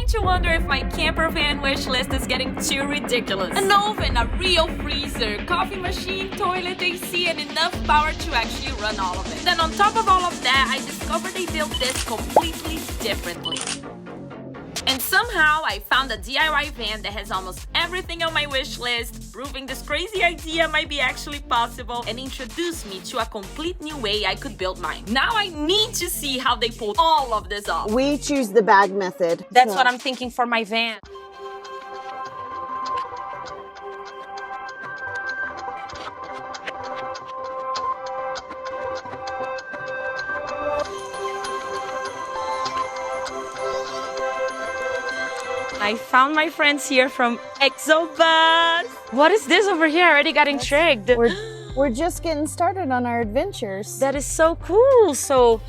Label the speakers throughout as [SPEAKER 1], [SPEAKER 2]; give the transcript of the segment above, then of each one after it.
[SPEAKER 1] beginning to wonder if my camper van wish list is getting too ridiculous. An oven, a real freezer, coffee machine, toilet, AC, and enough power to actually run all of it. Then on top of all of that, I discovered they built this completely differently. And somehow I found a DIY van that has almost everything on my wish list, proving this crazy idea might be actually possible, and introduced me to a complete new way I could build mine. Now I need to see how they pulled all of this off.
[SPEAKER 2] We choose the bag method.
[SPEAKER 1] That's what I'm thinking for my van. I found my friends here from EXOBUS. What is this over here? I already got intrigued.
[SPEAKER 2] We're just getting started on our adventures.
[SPEAKER 1] That is so cool. So,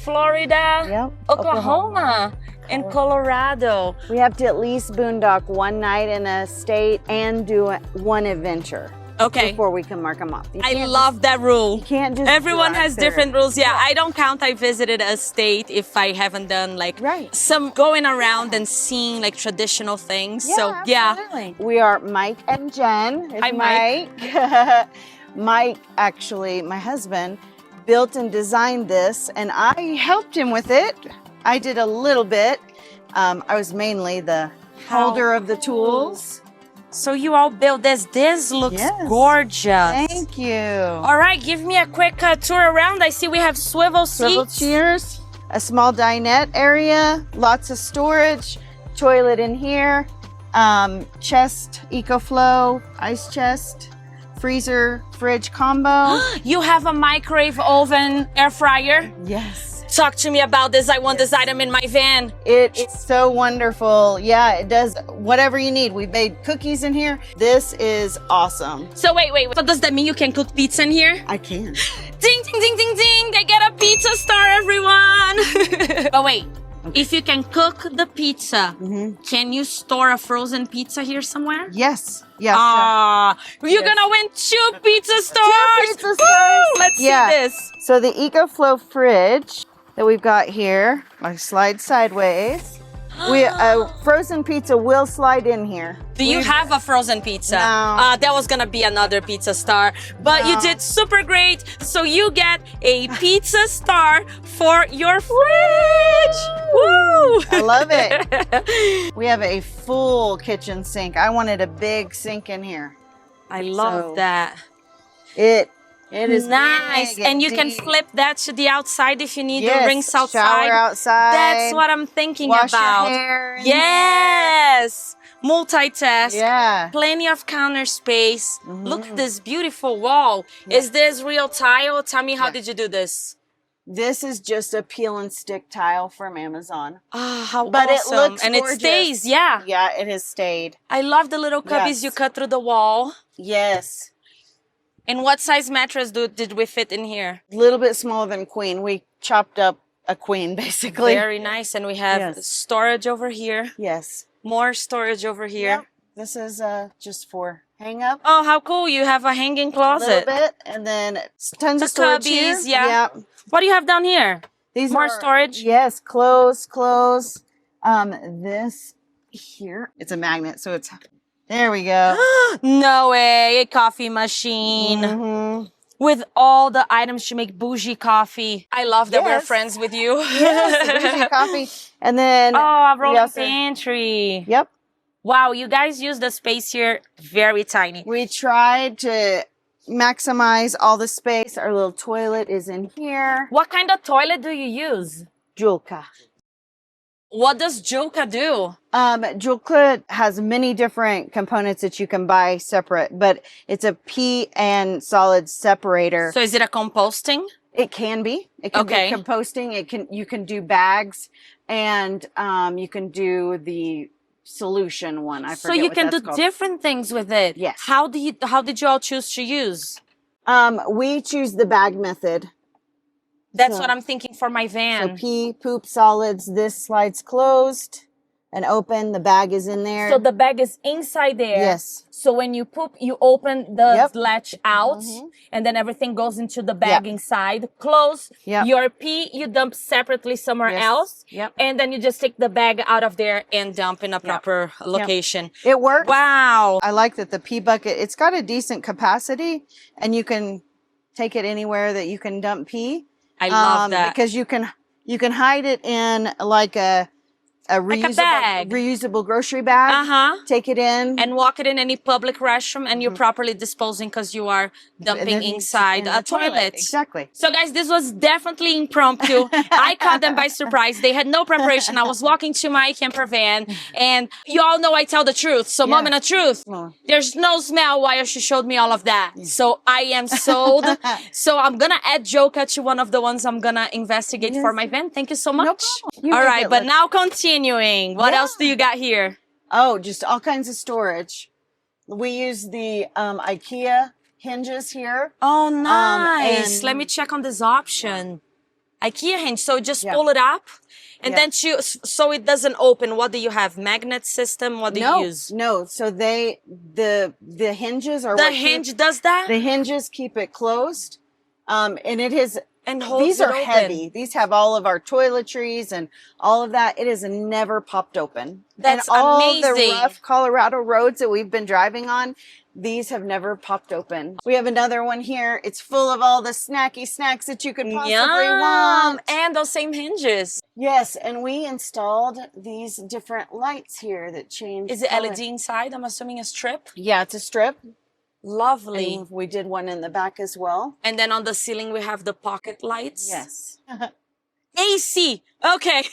[SPEAKER 1] Florida,
[SPEAKER 2] Yep.
[SPEAKER 1] Oklahoma, and Colorado.
[SPEAKER 2] We have to at least boondock one night in a state and do one adventure.
[SPEAKER 1] Okay.
[SPEAKER 2] Before we can mark them off.
[SPEAKER 1] I love that rule.
[SPEAKER 2] You can't just
[SPEAKER 1] Everyone has
[SPEAKER 2] drive
[SPEAKER 1] different
[SPEAKER 2] through.
[SPEAKER 1] rules. Yeah, I don't count I visited a state if I haven't done like some going around and seeing like traditional things.
[SPEAKER 2] Yeah,
[SPEAKER 1] so
[SPEAKER 2] absolutely. We are Mike and Jen.
[SPEAKER 1] Hi,
[SPEAKER 2] Mike. Mike, actually, my husband, built and designed this, and I helped him with it. I did a little bit. I was mainly the holder of the tools.
[SPEAKER 1] So you all built this. This looks gorgeous.
[SPEAKER 2] Thank you.
[SPEAKER 1] All right, give me a quick tour around. I see we have swivel seats.
[SPEAKER 2] Swivel chairs, a small dinette area, lots of storage, toilet in here, chest, EcoFlow, ice chest, freezer, fridge combo.
[SPEAKER 1] You have a microwave oven, air fryer.
[SPEAKER 2] Yes.
[SPEAKER 1] Talk to me about this. I want this item in my van.
[SPEAKER 2] It's so wonderful. Yeah, it does whatever you need. We made cookies in here. This is awesome.
[SPEAKER 1] So wait. So does that mean you can cook pizza in here?
[SPEAKER 2] I can.
[SPEAKER 1] Ding, ding, ding, ding, ding. They get a pizza star, everyone. But wait, if you can cook the pizza, can you store a frozen pizza here somewhere?
[SPEAKER 2] Yes. Yeah.
[SPEAKER 1] You're gonna win 2 pizza stars.
[SPEAKER 2] 2 pizza stars.
[SPEAKER 1] Let's see this.
[SPEAKER 2] So the EcoFlow fridge that we've got here, like slide sideways. Frozen pizza will slide in here.
[SPEAKER 1] Do you have a frozen pizza?
[SPEAKER 2] No.
[SPEAKER 1] That was gonna be another pizza star, but you did super great. So you get a pizza star for your fridge. Woo!
[SPEAKER 2] I love it. We have a full kitchen sink. I wanted a big sink in here.
[SPEAKER 1] I love that.
[SPEAKER 2] It is
[SPEAKER 1] nice,
[SPEAKER 2] big
[SPEAKER 1] and you can
[SPEAKER 2] deep.
[SPEAKER 1] flip that to the outside if you need the rings outside.
[SPEAKER 2] Shower outside.
[SPEAKER 1] That's what I'm thinking
[SPEAKER 2] Wash
[SPEAKER 1] about.
[SPEAKER 2] your hair in
[SPEAKER 1] Yes, multitask.
[SPEAKER 2] Yeah.
[SPEAKER 1] Plenty of counter space. Look at this beautiful wall. Is this real tile? Tell me, how did you do this?
[SPEAKER 2] This is just a peel and stick tile from Amazon.
[SPEAKER 1] Ah, how
[SPEAKER 2] But
[SPEAKER 1] awesome.
[SPEAKER 2] it looks
[SPEAKER 1] and
[SPEAKER 2] gorgeous.
[SPEAKER 1] it stays, yeah.
[SPEAKER 2] Yeah, it has stayed.
[SPEAKER 1] I love the little cubbies you cut through the wall.
[SPEAKER 2] Yes.
[SPEAKER 1] And what size mattress did we fit in here?
[SPEAKER 2] A little bit smaller than queen. We chopped up a queen, basically.
[SPEAKER 1] Very nice. And we have storage over here.
[SPEAKER 2] Yes.
[SPEAKER 1] More storage over here.
[SPEAKER 2] Yep. This is just for hang up.
[SPEAKER 1] Oh, how cool. You have a hanging
[SPEAKER 2] A
[SPEAKER 1] closet.
[SPEAKER 2] little bit. And then tons of storage here.
[SPEAKER 1] Cubbies, yeah.
[SPEAKER 2] Yep.
[SPEAKER 1] What do you have down here?
[SPEAKER 2] These
[SPEAKER 1] More
[SPEAKER 2] are,
[SPEAKER 1] storage?
[SPEAKER 2] Yes, clothes. This here, it's a magnet, so it's, there we go.
[SPEAKER 1] No way. A coffee machine. With all the items to make bougie coffee. I love that we're friends with you.
[SPEAKER 2] Yes, bougie coffee. And then
[SPEAKER 1] a rolling pantry.
[SPEAKER 2] Yep.
[SPEAKER 1] Wow, you guys use the space here very tiny.
[SPEAKER 2] We tried to maximize all the space. Our little toilet is in here.
[SPEAKER 1] What kind of toilet do you use?
[SPEAKER 2] Julka.
[SPEAKER 1] What does Julka do?
[SPEAKER 2] Julka has many different components that you can buy separate, but it's a pea and solid separator.
[SPEAKER 1] So is it a composting?
[SPEAKER 2] It can be. It can be composting. You can do bags, and you can do the solution one. I forget
[SPEAKER 1] so you
[SPEAKER 2] what
[SPEAKER 1] can
[SPEAKER 2] that's
[SPEAKER 1] do
[SPEAKER 2] called.
[SPEAKER 1] different things with it.
[SPEAKER 2] Yes.
[SPEAKER 1] How did you all choose to use?
[SPEAKER 2] We choose the bag method.
[SPEAKER 1] That's what I'm thinking for my van.
[SPEAKER 2] So pea, poop, solids. This slides closed, and open. The bag is in there.
[SPEAKER 1] So the bag is inside there.
[SPEAKER 2] Yes.
[SPEAKER 1] So when you poop, you open the
[SPEAKER 2] Yep.
[SPEAKER 1] latch out, and then everything goes into the bag inside. Close.
[SPEAKER 2] Yep.
[SPEAKER 1] Your pee, you dump separately somewhere else.
[SPEAKER 2] Yep.
[SPEAKER 1] And then you just take the bag out of there and dump in a proper location.
[SPEAKER 2] It works.
[SPEAKER 1] Wow.
[SPEAKER 2] I like that the pee bucket, it's got a decent capacity, and you can take it anywhere that you can dump pee.
[SPEAKER 1] I love that.
[SPEAKER 2] Because you can hide it in like a reusable grocery bag. Take it in
[SPEAKER 1] and walk it in any public restroom, and you're properly disposing because you are dumping inside a toilet.
[SPEAKER 2] Exactly.
[SPEAKER 1] So guys, this was definitely impromptu. I caught them by surprise. They had no preparation. I was walking to my camper van, and you all know I tell the truth. So moment of truth, there's no smell while she showed me all of that. So I am sold. So I'm gonna add Joka to one of the ones I'm gonna investigate for my van. Thank you so much.
[SPEAKER 2] No
[SPEAKER 1] all right, but now continuing. What else do you got here?
[SPEAKER 2] Oh, just all kinds of storage. We use the IKEA hinges here.
[SPEAKER 1] Oh, nice. Let me check on this option. IKEA hinge. So just pull it up, and then so it doesn't open. What do you have? Magnet system? What do you use?
[SPEAKER 2] No. So the hinges are
[SPEAKER 1] the hinge does that.
[SPEAKER 2] The hinges keep it closed, and it is.
[SPEAKER 1] And holds
[SPEAKER 2] these
[SPEAKER 1] it
[SPEAKER 2] are
[SPEAKER 1] open.
[SPEAKER 2] heavy. These have all of our toiletries and all of that. It is never popped open.
[SPEAKER 1] That's
[SPEAKER 2] and all
[SPEAKER 1] amazing.
[SPEAKER 2] the rough Colorado roads that we've been driving on, these have never popped open. We have another one here. It's full of all the snacky snacks that you could possibly want.
[SPEAKER 1] And those same hinges.
[SPEAKER 2] Yes, and we installed these different lights here that change.
[SPEAKER 1] Is it LED inside? I'm assuming a strip.
[SPEAKER 2] Yeah, it's a strip.
[SPEAKER 1] Lovely.
[SPEAKER 2] And we did one in the back as well.
[SPEAKER 1] And then on the ceiling we have the pocket lights.
[SPEAKER 2] Yes.
[SPEAKER 1] AC. Okay.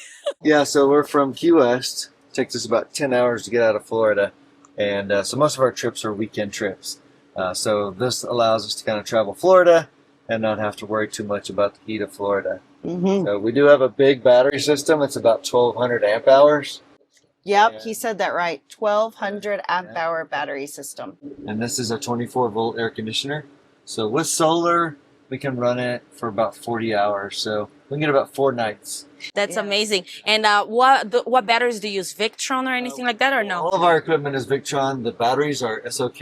[SPEAKER 3] Yeah, so we're from Key West. It takes us about 10 hours to get out of Florida. And so most of our trips are weekend trips. So this allows us to kind of travel Florida and not have to worry too much about the heat of Florida. So we do have a big battery system. It's about 1,200 amp hours.
[SPEAKER 2] Yep, he said that right. 1,200 amp hour battery system.
[SPEAKER 3] And this is a 24-volt air conditioner. So with solar, we can run it for about 40 hours. So we can get about 4 nights.
[SPEAKER 1] That's amazing. And what batteries do you use? Victron or anything like that, or no?
[SPEAKER 3] All of our equipment is Victron. The batteries are SOK.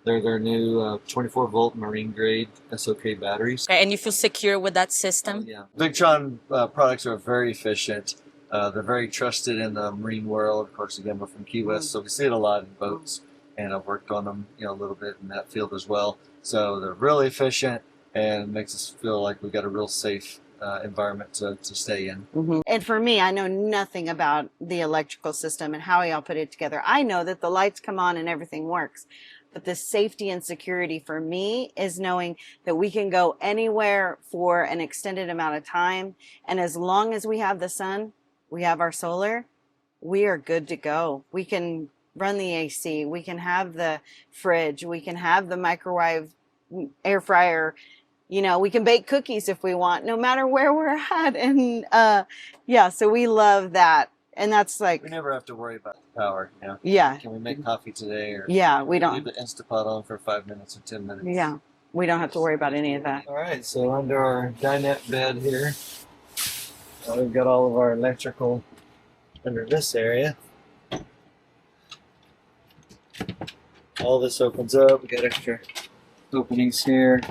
[SPEAKER 3] They're their new 24-volt marine grade SOK batteries.
[SPEAKER 1] Okay, and you feel secure with that system?
[SPEAKER 3] Yeah. Victron products are very efficient. They're very trusted in the marine world. Of course, again, we're from Key West, so we see it a lot in boats, and I've worked on them, a little bit in that field as well. So they're really efficient, and it makes us feel like we've got a real safe environment to stay in.
[SPEAKER 2] And for me, I know nothing about the electrical system and how y'all put it together. I know that the lights come on and everything works. But the safety and security for me is knowing that we can go anywhere for an extended amount of time. And as long as we have the sun, we have our solar, we are good to go. We can run the AC, we can have the fridge, we can have the microwave, air fryer, we can bake cookies if we want, no matter where we're at. And so we love that. And that's like,
[SPEAKER 3] we never have to worry about the power,
[SPEAKER 2] Yeah.
[SPEAKER 3] Can we make coffee today? Or
[SPEAKER 2] we don't.
[SPEAKER 3] Leave the Instapot on for 5 minutes or 10 minutes.
[SPEAKER 2] Yeah, we don't have to worry about any of that.
[SPEAKER 3] All right, so under our dinette bed here, we've got all of our electrical under this area. All this opens up. We got extra openings here.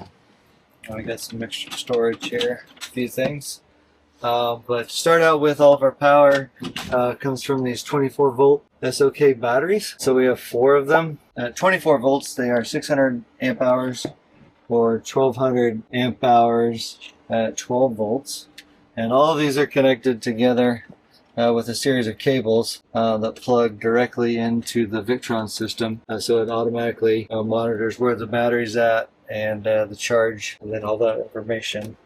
[SPEAKER 3] We got some extra storage here. A few things. But to start out with, all of our power comes from these 24-volt SOK batteries. So we have 4 of them. At 24 volts, they are 600 amp hours or 1,200 amp hours at 12 volts. And all of these are connected together with a series of cables that plug directly into the Victron system. So it automatically monitors where the battery's at and the charge, and then all that information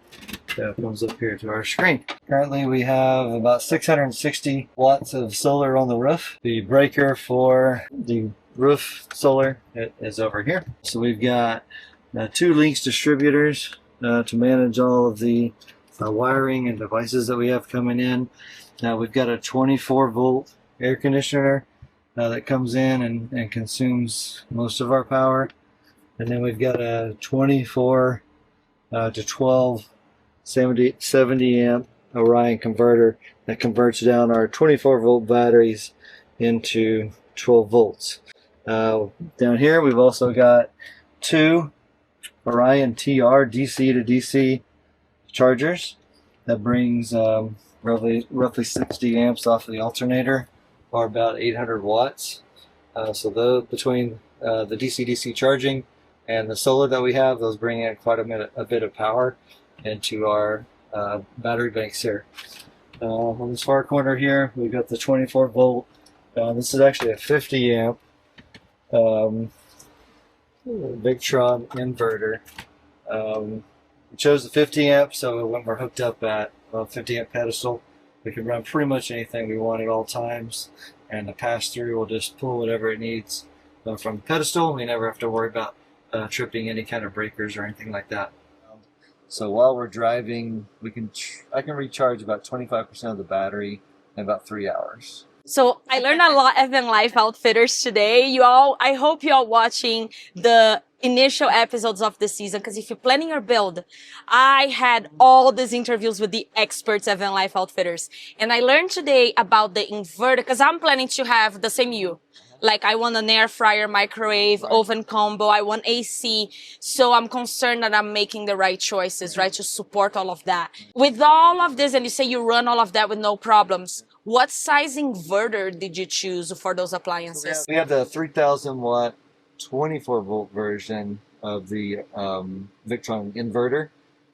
[SPEAKER 3] comes up here to our screen. Currently we have about 660 watts of solar on the roof. The breaker for the roof solar is over here. So we've got 2 Lynx distributors to manage all of the wiring and devices that we have coming in. Now we've got a 24-volt air conditioner that comes in and consumes most of our power. And then we've got a 24 to 12 70 amp Orion converter that converts down our 24-volt batteries into 12 volts. Down here we've also got 2 Orion TR DC to DC chargers that brings roughly 60 amps off of the alternator, or about 800 watts. So between the DC-DC charging and the solar that we have, those bring in quite a bit of power into our battery banks here. On this far corner here, we've got the 24 volt. This is actually a 50 amp Victron inverter. We chose the 50 amp, so when we're hooked up at a 50 amp pedestal, we can run pretty much anything we want at all times, and the pass-through will just pull whatever it needs from the pedestal. We never have to worry about tripping any kind of breakers or anything like that. So while we're driving, I can recharge about 25% of the battery in about 3 hours.
[SPEAKER 1] So I learned a lot of Vanlife Outfitters today. I hope you all watching the initial episodes of the season, because if you're planning your build, I had all these interviews with the experts at Vanlife Outfitters, and I learned today about the inverter, because I'm planning to have the same you. Like, I want an air fryer, microwave, oven combo. I want AC. So I'm concerned that I'm making the right choices, right, to support all of that. With all of this, and you say you run all of that with no problems, what size inverter did you choose for those appliances?
[SPEAKER 3] We have the 3,000 watt 24 volt version of the Victron inverter.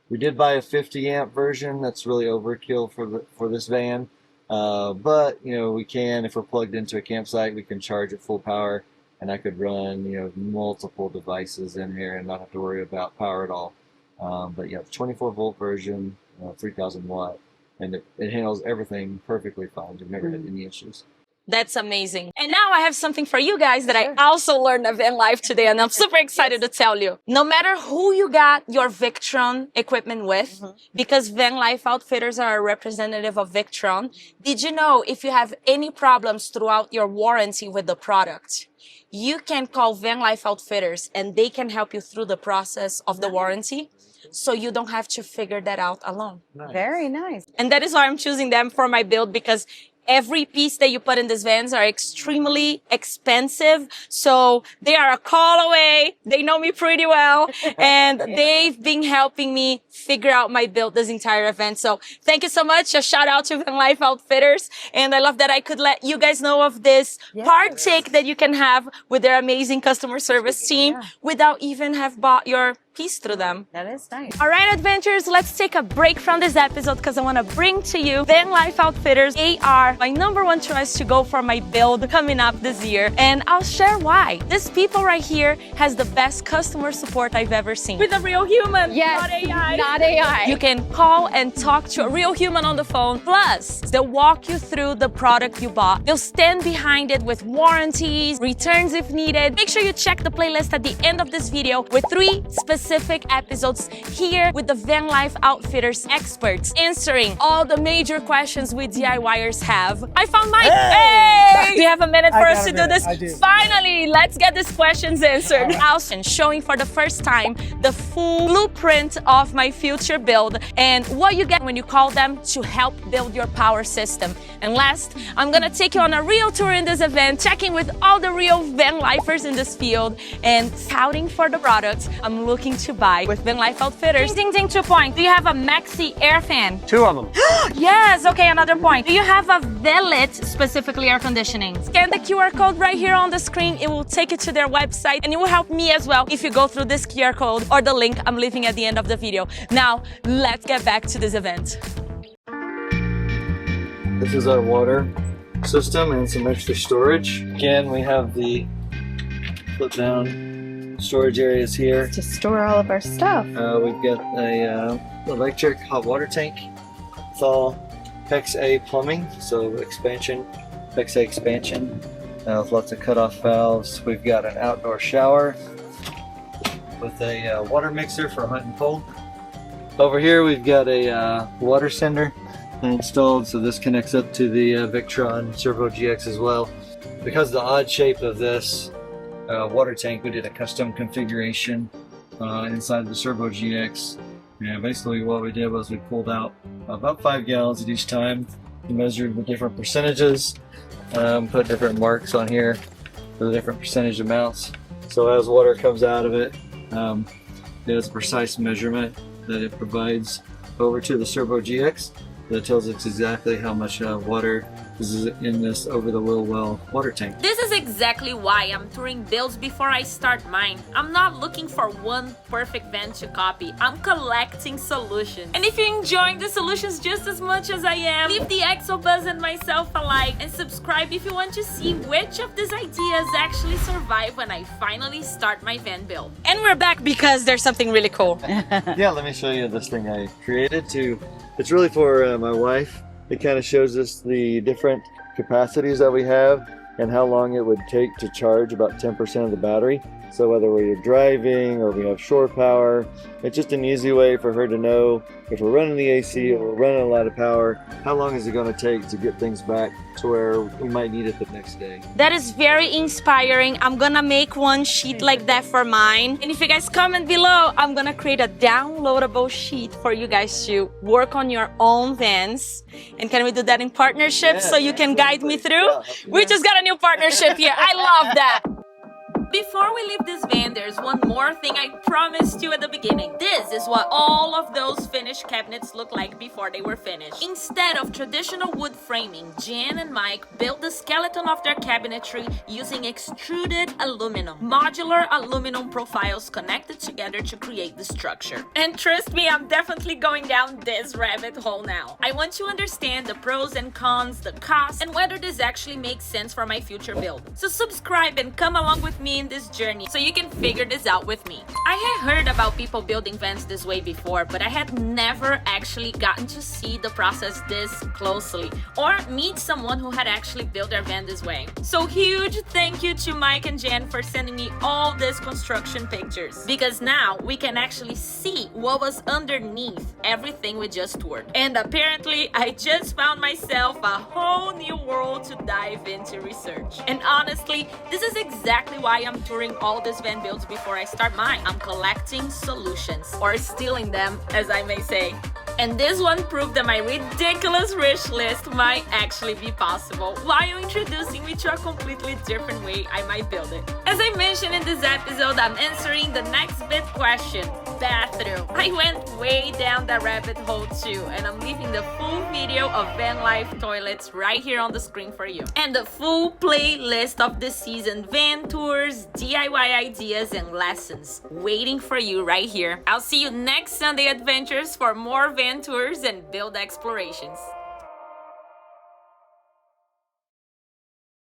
[SPEAKER 3] We did buy a 50 amp version. That's really overkill for this van. But you know, we can, if we're plugged into a campsite, we can charge at full power, and I could run, you know, multiple devices in here and not have to worry about power at all. But yeah, the 24 volt version, 3,000 watt, and it handles everything perfectly fine. We've never had any issues.
[SPEAKER 1] That's amazing. And now I have something for you guys that I also learned of Vanlife today, and I'm super excited to tell you. No matter who you got your Victron equipment with, because Vanlife Outfitters are a representative of Victron, did you know if you have any problems throughout your warranty with the product, you can call Vanlife Outfitters and they can help you through the process of the warranty, so you don't have to figure that out alone.
[SPEAKER 2] Nice. Very nice.
[SPEAKER 1] And that is why I'm choosing them for my build, because every piece that you put in these vans are extremely expensive. So they are a call away. They know me pretty well. And they've been helping me figure out my build this entire event. So thank you so much. A shout out to Vanlife Outfitters. And I love that I could let you guys know of this partake that you can have with their amazing customer service team without even have bought your piece through them.
[SPEAKER 2] That is nice.
[SPEAKER 1] All right, adventurers, let's take a break from this episode because I want to bring to you Vanlife Outfitters. They are my #1 choice to go for my build coming up this year, and I'll share why. This people right here has the best customer support I've ever seen. With a real human,
[SPEAKER 4] yes,
[SPEAKER 1] not AI.
[SPEAKER 4] Not AI.
[SPEAKER 1] You can call and talk to a real human on the phone. Plus, they'll walk you through the product you bought. They'll stand behind it with warranties, returns if needed. Make sure you check the playlist at the end of this video with 3 specific episodes here with the Vanlife Outfitters experts answering all the major questions we DIYers have. I found Mike. Hey! Do you have a minute for us to do this?
[SPEAKER 5] I do.
[SPEAKER 1] Finally, let's get these questions answered. Also, showing for the first time the full blueprint of my future build and what you get when you call them to help build your power system. And last, I'm gonna take you on a real tour in this event, checking with all the real Vanlifers in this field and scouting for the products I'm looking to buy with Vanlife Outfitters. Ding, ding, 2 points. Do you have a Maxi air fan?
[SPEAKER 5] 2 of them.
[SPEAKER 1] Yes, okay, another point. Do you have a Velit, specifically air conditioning? Scan the QR code right here on the screen. It will take you to their website, and it will help me as well if you go through this QR code or the link I'm leaving at the end of the video. Now, let's get back to this event.
[SPEAKER 3] This is our water system and some extra storage. Again, we have the flip down storage areas here.
[SPEAKER 2] To store all of our stuff.
[SPEAKER 3] We've got a electric hot water tank. It's all PEX-A plumbing, so expansion, PEX-A expansion with lots of cutoff valves. We've got an outdoor shower with a water mixer for hot and cold. Over here we've got a water sender installed, so this connects up to the Victron Servo GX as well. Because of the odd shape of this water tank, we did a custom configuration inside the Servo GX, Yeah, basically what we did was we pulled out about 5 gallons at each time. We measured the different percentages, put different marks on here for the different percentage amounts. So as water comes out of it, it is a precise measurement that it provides over to the Servo GX that tells us exactly how much water is in this over the little well water tank.
[SPEAKER 1] This is exactly why I'm touring builds before I start mine. I'm not looking for one perfect van to copy. I'm collecting solutions. And if you're enjoying the solutions just as much as I am, leave the EXOBUS and myself a like and subscribe if you want to see which of these ideas actually survive when I finally start my van build. And we're back because there's something really cool.
[SPEAKER 3] Yeah, let me show you this thing I created it's really for my wife. It kind of shows us the different capacities that we have and how long it would take to charge about 10% of the battery. So whether we're driving or we have shore power, it's just an easy way for her to know if we're running the AC or we're running a lot of power, how long is it going to take to get things back to where we might need it the next day.
[SPEAKER 1] That is very inspiring. I'm gonna make one sheet like that for mine. And if you guys comment below, I'm gonna create a downloadable sheet for you guys to work on your own vans. And can we do that in partnership so you can guide me through?
[SPEAKER 3] Yeah,
[SPEAKER 1] we just got a new partnership here. I love that. Before we leave this van, there's one more thing I promised you at the beginning. This is what all of those finished cabinets look like before they were finished. Instead of traditional wood framing, Jen and Mike built the skeleton of their cabinetry using extruded aluminum. Modular aluminum profiles connected together to create the structure. And trust me, I'm definitely going down this rabbit hole now. I want to understand the pros and cons, the costs, and whether this actually makes sense for my future build. So subscribe and come along with me in this journey so you can figure this out with me. I had heard about people building vans this way before, but I had never actually gotten to see the process this closely or meet someone who had actually built their van this way. So huge thank you to Mike and Jen for sending me all these construction pictures, because now we can actually see what was underneath everything we just toured. And apparently I just found myself a whole new world to dive into research. And honestly, this is exactly why I'm touring all these van builds before I start mine. I'm collecting solutions, or stealing them, as I may say. And this one proved that my ridiculous wish list might actually be possible, while introducing me to a completely different way I might build it. As I mentioned in this episode, I'm answering the next big question: bathroom. I went way down that rabbit hole too, and I'm leaving the full video of Vanlife toilets right here on the screen for you. And the full playlist of this season van tours, DIY ideas, and lessons waiting for you right here. I'll see you next Sunday adventures for more van tours and build explorations.